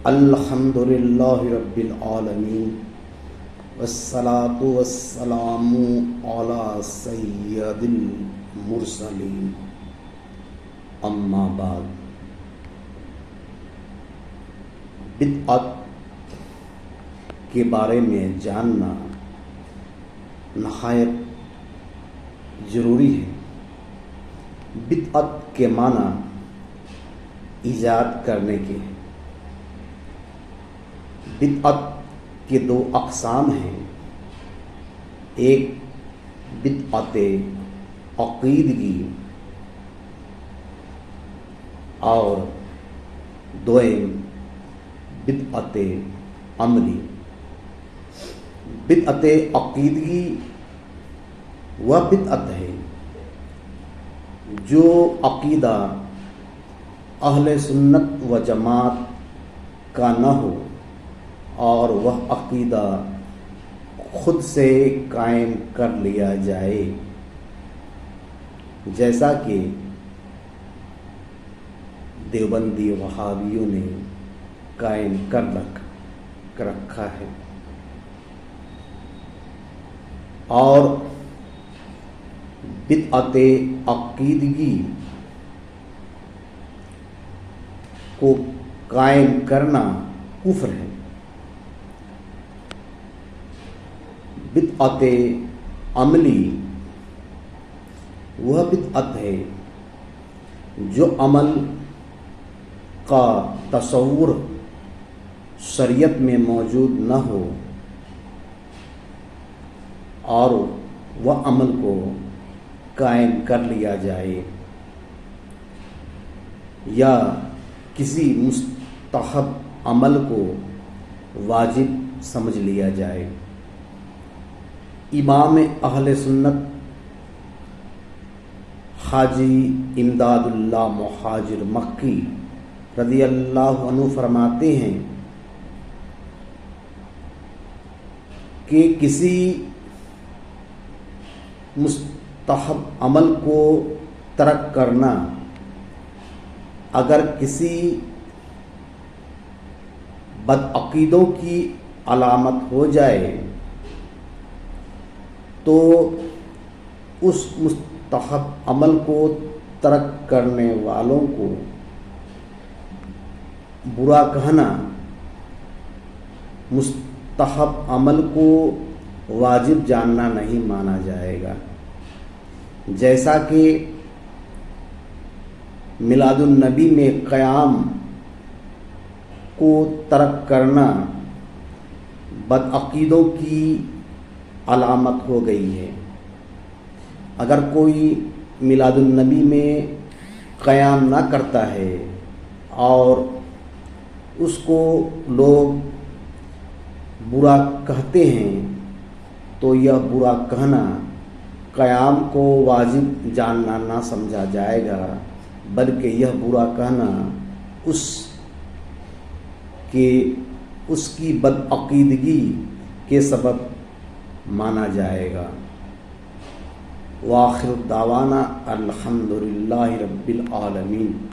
الحمد للہ رب العالمین والصلاة والسلام علی سید المرسلین اما بعد۔ بدعت کے بارے میں جاننا نہایت ضروری ہے۔ بدعت کے معنی ایجاد کرنے کے۔ بدعت کے دو اقسام ہیں، ایک بدعت عقیدگی اور دوم بدعت عملی۔ بدعت عقیدگی وہ بدعت ہے جو عقیدہ اہل سنت و جماعت کا نہ ہو اور وہ عقیدہ خود سے قائم کر لیا جائے، جیسا کہ دیوبندی وہابیوں نے قائم کر رکھا ہے۔ اور بدعت عقیدگی کو قائم کرنا کفر ہے۔ بدعت عملی وہ بدعت ہے جو عمل کا تصور شریعت میں موجود نہ ہو اور وہ عمل کو قائم کر لیا جائے یا کسی مستحب عمل کو واجب سمجھ لیا جائے۔ امام اہل سنت حاجی امداد اللہ مہاجر مکی رضی اللہ عنہ فرماتے ہیں کہ کسی مستحب عمل کو ترک کرنا اگر کسی بدعقیدوں کی علامت ہو جائے تو اس مستحب عمل کو ترک کرنے والوں کو برا کہنا مستحب عمل کو واجب جاننا نہیں مانا جائے گا، جیسا کہ میلاد النبی میں قیام کو ترک کرنا بدعقیدوں کی علامت ہو گئی ہے۔ اگر کوئی میلاد النبی میں قیام نہ کرتا ہے اور اس کو لوگ برا کہتے ہیں تو یہ برا کہنا قیام کو واجب جاننا نہ سمجھا جائے گا، بلکہ یہ برا کہنا اس کی بدعقیدگی کے سبب مانا جائے گا۔ وآخر دعوانا الحمد للہ رب العالمین۔